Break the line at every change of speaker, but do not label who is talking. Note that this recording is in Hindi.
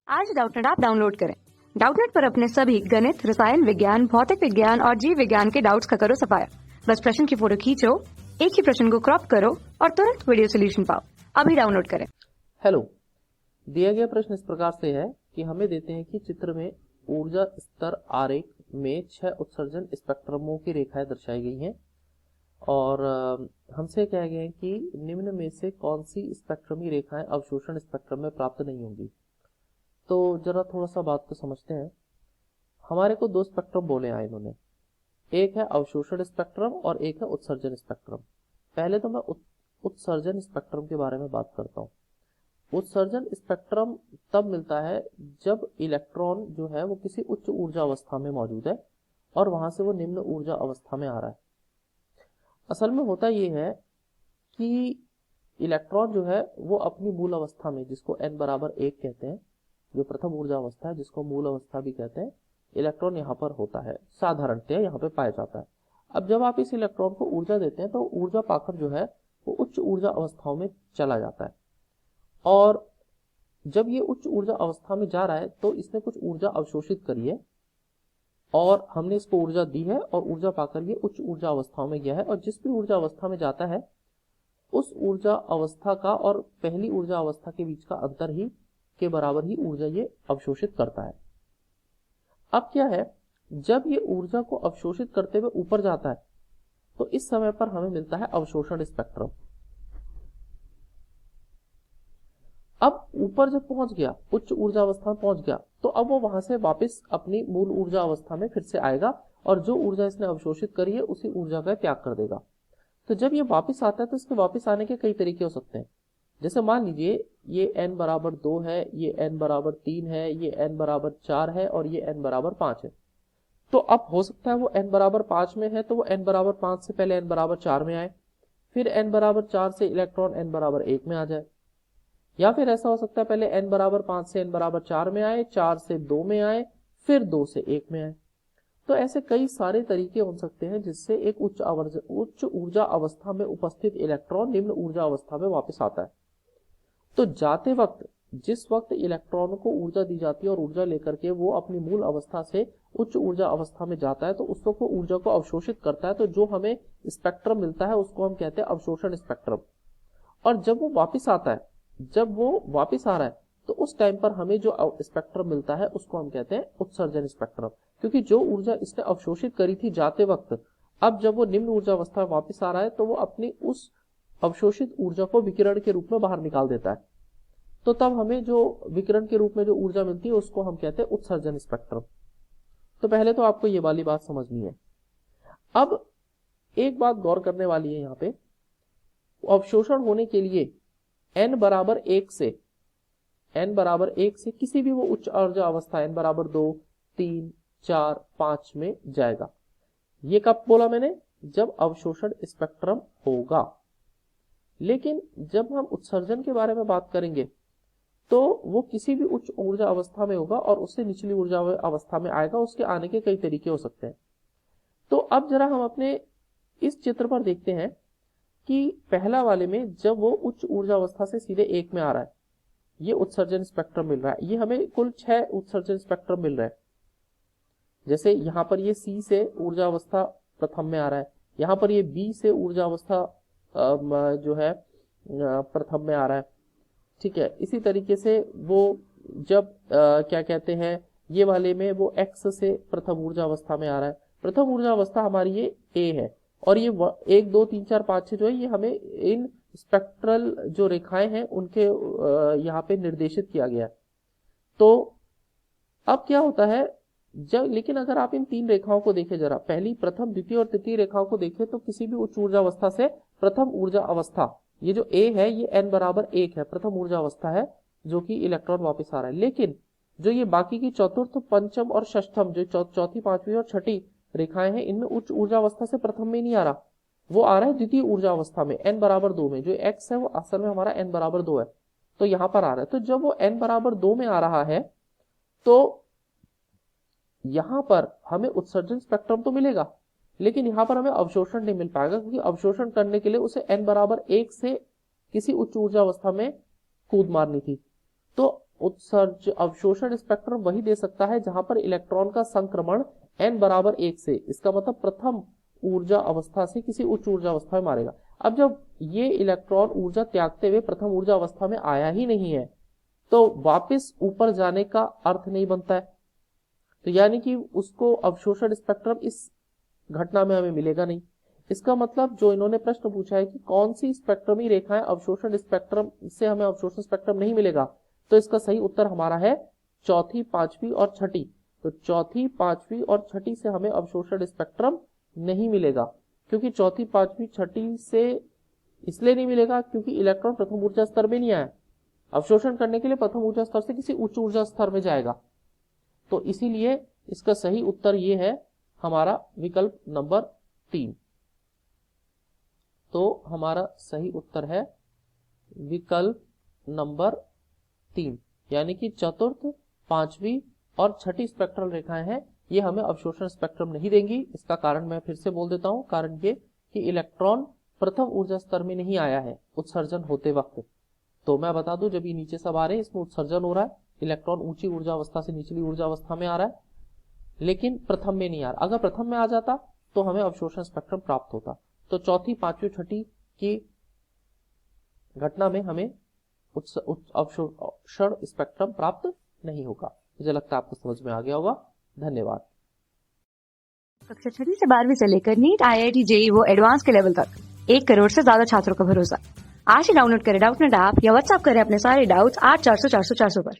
आज डाउटनेट ऐप डाउनलोड करें। डाउटनेट पर अपने सभी गणित, रसायन विज्ञान, भौतिक विज्ञान और जीव विज्ञान के डाउट्स का करो सफाया। बस प्रश्न की फोटो खींचो, एक ही प्रश्न को क्रॉप करो और तुरंत वीडियो सोल्यूशन पाओ। अभी डाउनलोड करें।
हेलो, दिया गया प्रश्न इस प्रकार से है कि हमें देते हैं कि चित्र में ऊर्जा स्तर आरेख में 6 उत्सर्जन स्पेक्ट्रमों की रेखाएं दर्शाई गई हैं और हमसे कहा गया है कि निम्न में से कौन सी स्पेक्ट्रमी रेखाएं अवशोषण स्पेक्ट्रम में प्राप्त नहीं होंगी। तो जरा थोड़ा सा बात को समझते हैं। हमारे को दो स्पेक्ट्रम बोले हैं इन्होंने, एक है अवशोषण स्पेक्ट्रम और एक है उत्सर्जन स्पेक्ट्रम। पहले तो मैं उत्सर्जन स्पेक्ट्रम के बारे में बात करता हूँ। उत्सर्जन स्पेक्ट्रम तब मिलता है जब इलेक्ट्रॉन जो है वो किसी उच्च ऊर्जा अवस्था में मौजूद है और वहां से वो निम्न ऊर्जा अवस्था में आ रहा है। असल में होता ये है कि इलेक्ट्रॉन जो है वो अपनी मूल अवस्था में, जिसको n बराबर 1 कहते हैं, जो प्रथम ऊर्जा अवस्था है जिसको मूल अवस्था भी कहते हैं, इलेक्ट्रॉन यहाँ पर होता है, साधारणतया यहाँ पे पाया जाता है। अब जब आप इस इलेक्ट्रॉन को ऊर्जा देते हैं तो ऊर्जा पाकर जो है वो उच्च ऊर्जा अवस्थाओं में चला जाता है और जब ये उच्च ऊर्जा अवस्था में जा रहा है तो इसने कुछ ऊर्जा अवशोषित करी है और हमने इसको ऊर्जा दी है और ऊर्जा पाकर ये उच्च ऊर्जा अवस्थाओं में गया है। और जिस भी ऊर्जा अवस्था में जाता है उस ऊर्जा अवस्था का और पहली ऊर्जा अवस्था के बीच का अंतर ही के बराबर ही ऊर्जा ये अवशोषित करता है। अब क्या है, जब ये ऊर्जा को अवशोषित करते हुए ऊपर जाता है तो इस समय पर हमें मिलता है अवशोषण स्पेक्ट्रम। अब ऊपर जब पहुंच गया, उच्च ऊर्जा अवस्था में पहुंच गया, तो अब वो वहां से वापस अपनी मूल ऊर्जा अवस्था में फिर से आएगा और जो ऊर्जा इसने अवशोषित करी है उसी ऊर्जा का त्याग कर देगा। तो जब ये वापस आता है तो इसके वापस आने के कई तरीके हो सकते हैं। जैसे मान लीजिए ये n बराबर 2 है, ये n बराबर 3 है, ये n बराबर 4 है और ये n बराबर 5 है। तो अब हो सकता है वो n बराबर 5 में है तो वो n बराबर 5 से पहले n बराबर 4 में आए, फिर n बराबर 4 से इलेक्ट्रॉन n बराबर 1 में आ जाए, या फिर ऐसा हो सकता है पहले n बराबर 5 से n बराबर 4 में आए, 4 से 2 में आए, फिर 2 से 1 में आए। तो ऐसे कई सारे तरीके हो सकते हैं जिससे एक उच्च ऊर्जा अवस्था में उपस्थित इलेक्ट्रॉन निम्न ऊर्जा अवस्था में वापस आता है। तो जाते वक्त जिस वक्त इलेक्ट्रॉन को ऊर्जा दी जाती है और ऊर्जा लेकर के वो अपनी मूल अवस्था से उच्च ऊर्जा अवस्था में जाता है तो उस वक्त वो ऊर्जा को अवशोषित करता है, तो जो हमें स्पेक्ट्रम मिलता है उसको हम कहते हैं अवशोषण स्पेक्ट्रम। और जब वो वापिस आता है, जब वो वापिस आ रहा है तो उस टाइम पर हमें जो स्पेक्ट्रम मिलता है उसको हम कहते हैं उत्सर्जन स्पेक्ट्रम। क्योंकि जो ऊर्जा इसने अवशोषित करी थी जाते वक्त, अब जब वो निम्न ऊर्जा अवस्था में वापिस आ रहा है तो वो अपनी उस अवशोषित ऊर्जा को विकिरण के रूप में बाहर निकाल देता है। तो तब हमें जो विकिरण के रूप में जो ऊर्जा मिलती है उसको हम कहते हैं उत्सर्जन स्पेक्ट्रम। तो पहले तो आपको ये वाली बात समझनी है। अब एक बात गौर करने वाली है, यहाँ पे अवशोषण होने के लिए n बराबर 1 से किसी भी वो उच्च ऊर्जा अवस्था n बराबर 2, 3, 4, 5 में जाएगा। ये कब बोला मैंने? जब अवशोषण स्पेक्ट्रम होगा। लेकिन जब हम उत्सर्जन के बारे में बात करेंगे तो वो किसी भी उच्च ऊर्जा अवस्था में होगा और उससे निचली ऊर्जा अवस्था में आएगा। उसके आने के कई तरीके हो सकते हैं। तो अब जरा हम अपने इस चित्र पर देखते हैं कि पहला वाले में जब वो उच्च ऊर्जा अवस्था से सीधे 1 में आ रहा है, ये उत्सर्जन स्पेक्ट्रम मिल रहा है। ये हमें कुल 6 उत्सर्जन स्पेक्ट्रम मिल रहा है। जैसे यहाँ पर ये C से ऊर्जा अवस्था प्रथम में आ रहा है, यहाँ पर ये B से ऊर्जा अवस्था जो है प्रथम में आ रहा है, ठीक है। इसी तरीके से वो जब क्या कहते हैं, ये वाले में वो X से प्रथम ऊर्जा अवस्था में आ रहा है। प्रथम ऊर्जा अवस्था हमारी ये A है और ये 1, 2, 3, 4, 5, 6 जो है ये हमें इन स्पेक्ट्रल जो रेखाएं हैं उनके यहाँ पे निर्देशित किया गया है। तो अब क्या होता है, जब लेकिन अगर आप इन 3 रेखाओं को देखें, जरा पहली, प्रथम, द्वितीय और तृतीय रेखाओं को देखें तो किसी भी उच्च ऊर्जा अवस्था से प्रथम ऊर्जा अवस्था, ये जो A है ये n बराबर 1 है, प्रथम ऊर्जा अवस्था है जो कि इलेक्ट्रॉन वापस आ रहा है। लेकिन जो ये बाकी की चतुर्थ, पंचम और षष्ठम, जो चौथी, पांचवी और छठी रेखाएं हैं, इनमें उच्च ऊर्जा अवस्था से प्रथम में नहीं आ रहा, वो आ रहा है द्वितीय ऊर्जा अवस्था में n बराबर 2 में। जो x है वो असल में हमारा n बराबर 2 है, तो यहाँ पर आ रहा है। तो जब वो n बराबर 2 में आ रहा है तो यहाँ पर हमें उत्सर्जन स्पेक्ट्रम तो मिलेगा, लेकिन यहाँ पर हमें अवशोषण नहीं मिल पाएगा, क्योंकि अवशोषण करने के लिए उसे n बराबर 1 से किसी उच्च ऊर्जा अवस्था में कूद मारनी थी। तो उत्सर्ज अवशोषण स्पेक्ट्रम वही दे सकता है जहां पर इलेक्ट्रॉन का संक्रमण n बराबर 1 से, इसका मतलब प्रथम ऊर्जा अवस्था से किसी उच्च ऊर्जा अवस्था में मारेगा। अब जब ये इलेक्ट्रॉन ऊर्जा त्यागते हुए प्रथम ऊर्जा अवस्था में आया ही नहीं है तो वापस ऊपर जाने का अर्थ नहीं बनता है, तो यानी कि उसको अवशोषण स्पेक्ट्रम इस घटना में हमें मिलेगा नहीं। इसका मतलब जो इन्होंने प्रश्न पूछा है कि कौन सी स्पेक्ट्रमी रेखाएं अवशोषण स्पेक्ट्रम से हमें अवशोषण स्पेक्ट्रम नहीं मिलेगा, तो इसका सही उत्तर हमारा है चौथी, पांचवी और छठी। तो चौथी, पांचवी और छठी से हमें अवशोषण स्पेक्ट्रम नहीं मिलेगा, क्योंकि चौथी, पांचवी, छठी से इसलिए नहीं मिलेगा क्योंकि इलेक्ट्रॉन प्रथम ऊर्जा स्तर में नहीं आया, अवशोषण करने के लिए प्रथम ऊर्जा स्तर से किसी उच्च ऊर्जा स्तर में जाएगा। तो इसीलिए इसका सही उत्तर ये है हमारा विकल्प नंबर 3। तो हमारा सही उत्तर है विकल्प नंबर 3, यानी कि चतुर्थ, पांचवी और छठी स्पेक्ट्रल रेखाएं हैं, ये हमें अवशोषण स्पेक्ट्रम नहीं देंगी। इसका कारण मैं फिर से बोल देता हूं, कारण ये कि इलेक्ट्रॉन प्रथम ऊर्जा स्तर में नहीं आया है उत्सर्जन होते वक्त। तो मैं बता दूं, जब ये नीचे सब आ रहे हैं इसमें उत्सर्जन हो रहा है, इलेक्ट्रॉन ऊंची ऊर्जा अवस्था से निचली ऊर्जा अवस्था में आ रहा है, लेकिन प्रथम में नहीं आ रहा। अगर प्रथम में आ जाता तो हमें अवशोषण स्पेक्ट्रम प्राप्त होता। तो चौथी, पांचवी, छठी की घटना में हमें अवशोषण स्पेक्ट्रम प्राप्त नहीं होगा। मुझे लगता है आपको समझ में आ गया होगा। धन्यवाद।
कक्षा 6 से 12वीं से लेकर नीट, IIT, JEE वो एडवांस के लेवल तक 1 करोड़ से ज्यादा छात्रों का भरोसा। आज ही डाउनलोड करें डाउटनेट ऐप या व्हाट्सएप करें अपने सारे डाउट्स 8400 400 400 पर।